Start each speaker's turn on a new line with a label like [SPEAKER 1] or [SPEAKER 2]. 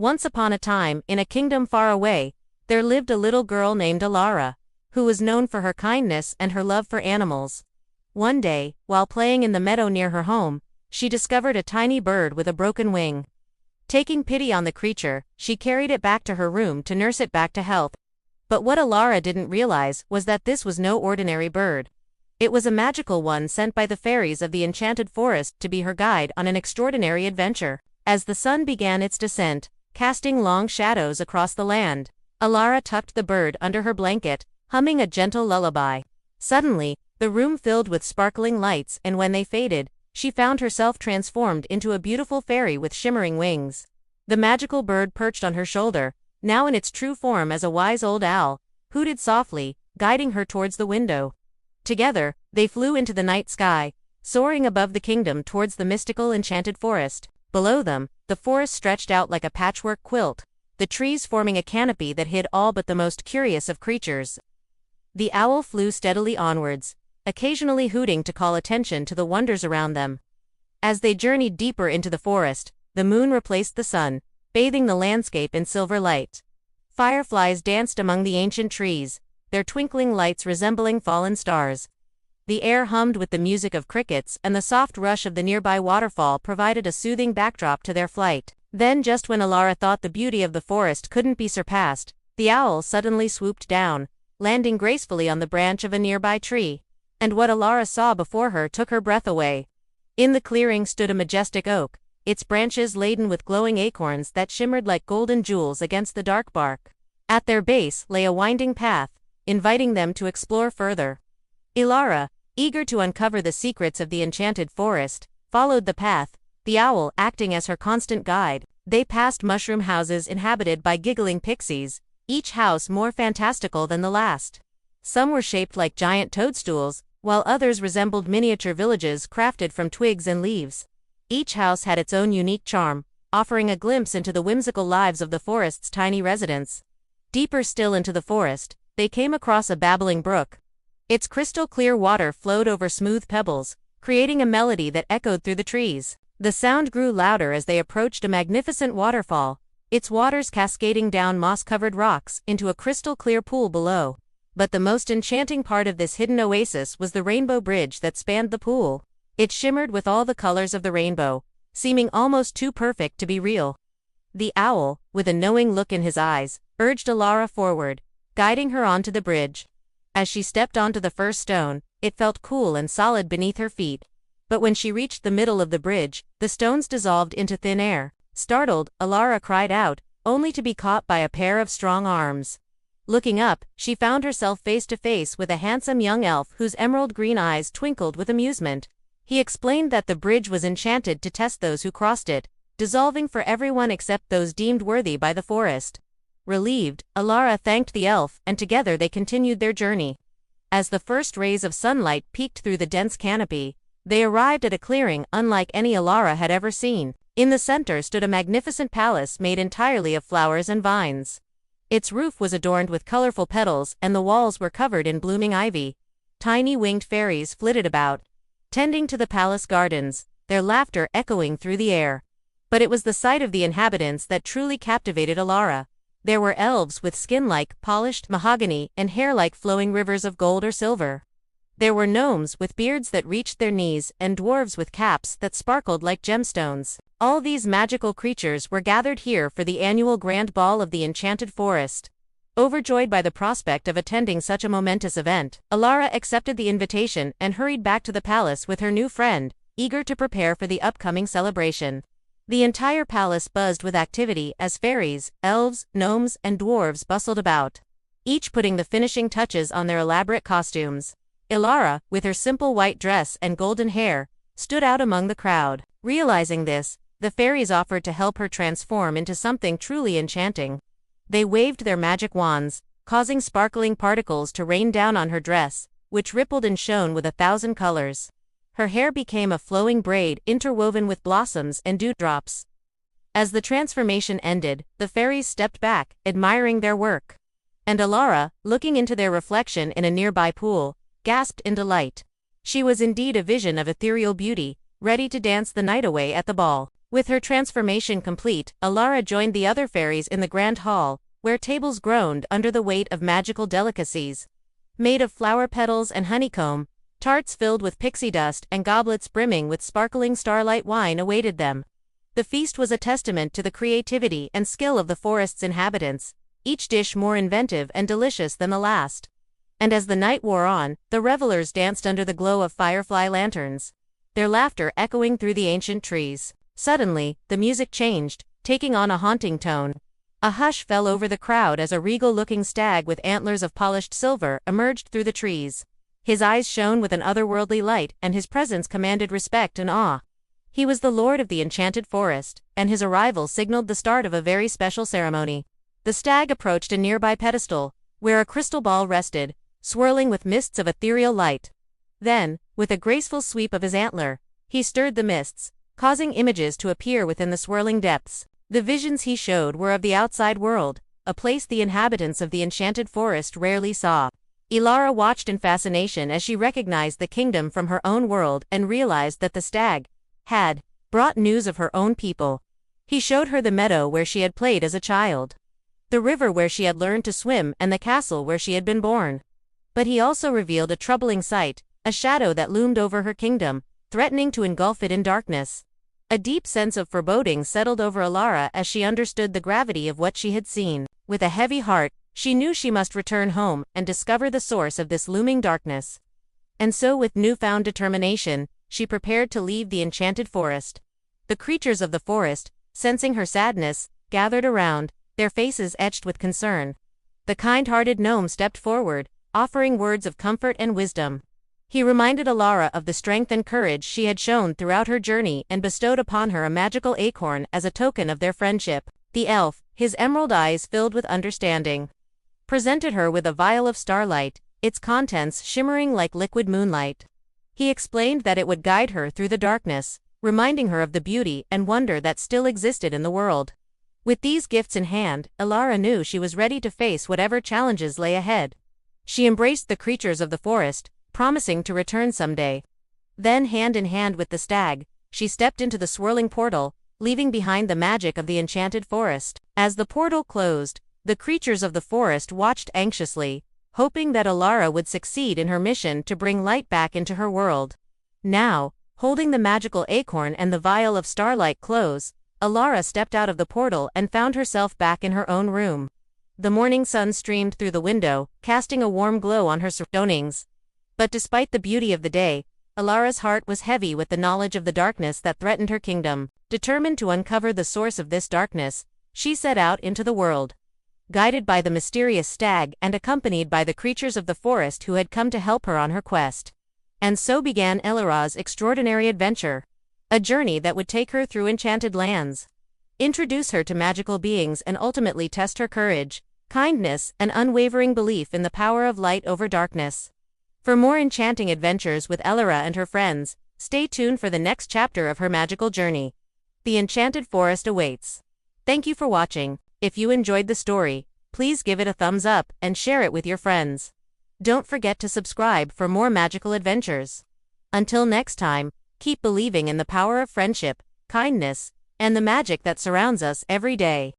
[SPEAKER 1] Once upon a time, in a kingdom far away, there lived a little girl named Alara, who was known for her kindness and her love for animals. One day, while playing in the meadow near her home, she discovered a tiny bird with a broken wing. Taking pity on the creature, she carried it back to her room to nurse it back to health. But what Alara didn't realize was that this was no ordinary bird. It was a magical one sent by the fairies of the enchanted forest to be her guide on an extraordinary adventure. As the sun began its descent, casting long shadows across the land, Alara tucked the bird under her blanket, humming a gentle lullaby. Suddenly, the room filled with sparkling lights, and when they faded, she found herself transformed into a beautiful fairy with shimmering wings. The magical bird perched on her shoulder, now in its true form as a wise old owl, hooted softly, guiding her towards the window. Together, they flew into the night sky, soaring above the kingdom towards the mystical enchanted forest. Below them, the forest stretched out like a patchwork quilt, the trees forming a canopy that hid all but the most curious of creatures. The owl flew steadily onwards, occasionally hooting to call attention to the wonders around them. As they journeyed deeper into the forest, the moon replaced the sun, bathing the landscape in silver light. Fireflies danced among the ancient trees, their twinkling lights resembling fallen stars. The air hummed with the music of crickets, and the soft rush of the nearby waterfall provided a soothing backdrop to their flight. Then, just when Alara thought the beauty of the forest couldn't be surpassed, the owl suddenly swooped down, landing gracefully on the branch of a nearby tree. And what Alara saw before her took her breath away. In the clearing stood a majestic oak, its branches laden with glowing acorns that shimmered like golden jewels against the dark bark. At their base lay a winding path, inviting them to explore further. Alara, eager to uncover the secrets of the enchanted forest, followed the path, the owl acting as her constant guide. They passed mushroom houses inhabited by giggling pixies, each house more fantastical than the last. Some were shaped like giant toadstools, while others resembled miniature villages crafted from twigs and leaves. Each house had its own unique charm, offering a glimpse into the whimsical lives of the forest's tiny residents. Deeper still into the forest, they came across a babbling brook. Its crystal-clear water flowed over smooth pebbles, creating a melody that echoed through the trees. The sound grew louder as they approached a magnificent waterfall, its waters cascading down moss-covered rocks into a crystal-clear pool below. But the most enchanting part of this hidden oasis was the rainbow bridge that spanned the pool. It shimmered with all the colors of the rainbow, seeming almost too perfect to be real. The owl, with a knowing look in his eyes, urged Alara forward, guiding her onto the bridge. As she stepped onto the first stone, it felt cool and solid beneath her feet. But when she reached the middle of the bridge, the stones dissolved into thin air. Startled, Alara cried out, only to be caught by a pair of strong arms. Looking up, she found herself face to face with a handsome young elf whose emerald green eyes twinkled with amusement. He explained that the bridge was enchanted to test those who crossed it, dissolving for everyone except those deemed worthy by the forest. Relieved, Alara thanked the elf, and together they continued their journey. As the first rays of sunlight peeked through the dense canopy, they arrived at a clearing unlike any Alara had ever seen. In the center stood a magnificent palace made entirely of flowers and vines. Its roof was adorned with colorful petals, and the walls were covered in blooming ivy. Tiny winged fairies flitted about, tending to the palace gardens, their laughter echoing through the air. But it was the sight of the inhabitants that truly captivated Alara. There were elves with skin like polished mahogany and hair like flowing rivers of gold or silver. There were gnomes with beards that reached their knees and dwarves with caps that sparkled like gemstones. All these magical creatures were gathered here for the annual Grand Ball of the Enchanted Forest. Overjoyed by the prospect of attending such a momentous event, Alara accepted the invitation and hurried back to the palace with her new friend, eager to prepare for the upcoming celebration. The entire palace buzzed with activity as fairies, elves, gnomes, and dwarves bustled about, each putting the finishing touches on their elaborate costumes. Alara, with her simple white dress and golden hair, stood out among the crowd. Realizing this, the fairies offered to help her transform into something truly enchanting. They waved their magic wands, causing sparkling particles to rain down on her dress, which rippled and shone with 1,000 colors. Her hair became a flowing braid interwoven with blossoms and dewdrops. As the transformation ended, the fairies stepped back, admiring their work. And Alara, looking into their reflection in a nearby pool, gasped in delight. She was indeed a vision of ethereal beauty, ready to dance the night away at the ball. With her transformation complete, Alara joined the other fairies in the grand hall, where tables groaned under the weight of magical delicacies. Made of flower petals and honeycomb, tarts filled with pixie dust and goblets brimming with sparkling starlight wine awaited them. The feast was a testament to the creativity and skill of the forest's inhabitants, each dish more inventive and delicious than the last. And as the night wore on, the revelers danced under the glow of firefly lanterns, their laughter echoing through the ancient trees. Suddenly, the music changed, taking on a haunting tone. A hush fell over the crowd as a regal-looking stag with antlers of polished silver emerged through the trees. His eyes shone with an otherworldly light, and his presence commanded respect and awe. He was the lord of the enchanted forest, and his arrival signaled the start of a very special ceremony. The stag approached a nearby pedestal, where a crystal ball rested, swirling with mists of ethereal light. Then, with a graceful sweep of his antler, he stirred the mists, causing images to appear within the swirling depths. The visions he showed were of the outside world, a place the inhabitants of the enchanted forest rarely saw. Alara watched in fascination as she recognized the kingdom from her own world and realized that the stag had brought news of her own people. He showed her the meadow where she had played as a child, the river where she had learned to swim, and the castle where she had been born. But he also revealed a troubling sight, a shadow that loomed over her kingdom, threatening to engulf it in darkness. A deep sense of foreboding settled over Alara as she understood the gravity of what she had seen. With a heavy heart, she knew she must return home and discover the source of this looming darkness. And so, with newfound determination, she prepared to leave the enchanted forest. The creatures of the forest, sensing her sadness, gathered around, their faces etched with concern. The kind-hearted gnome stepped forward, offering words of comfort and wisdom. He reminded Alara of the strength and courage she had shown throughout her journey and bestowed upon her a magical acorn as a token of their friendship. The elf, his emerald eyes filled with understanding, presented her with a vial of starlight, its contents shimmering like liquid moonlight. He explained that it would guide her through the darkness, reminding her of the beauty and wonder that still existed in the world. With these gifts in hand, Alara knew she was ready to face whatever challenges lay ahead. She embraced the creatures of the forest, promising to return someday. Then, hand in hand with the stag, she stepped into the swirling portal, leaving behind the magic of the enchanted forest. As the portal closed, the creatures of the forest watched anxiously, hoping that Alara would succeed in her mission to bring light back into her world. Now, holding the magical acorn and the vial of starlight close, Alara stepped out of the portal and found herself back in her own room. The morning sun streamed through the window, casting a warm glow on her surroundings. But despite the beauty of the day, Alara's heart was heavy with the knowledge of the darkness that threatened her kingdom. Determined to uncover the source of this darkness, she set out into the world, guided by the mysterious stag and accompanied by the creatures of the forest who had come to help her on her quest. And so began Alara's extraordinary adventure, a journey that would take her through enchanted lands, introduce her to magical beings, and ultimately test her courage, kindness, and unwavering belief in the power of light over darkness. For more enchanting adventures with Alara and her friends, stay tuned for the next chapter of her magical journey. The Enchanted Forest awaits. Thank you for watching. If you enjoyed the story, please give it a thumbs up and share it with your friends. Don't forget to subscribe for more magical adventures. Until next time, keep believing in the power of friendship, kindness, and the magic that surrounds us every day.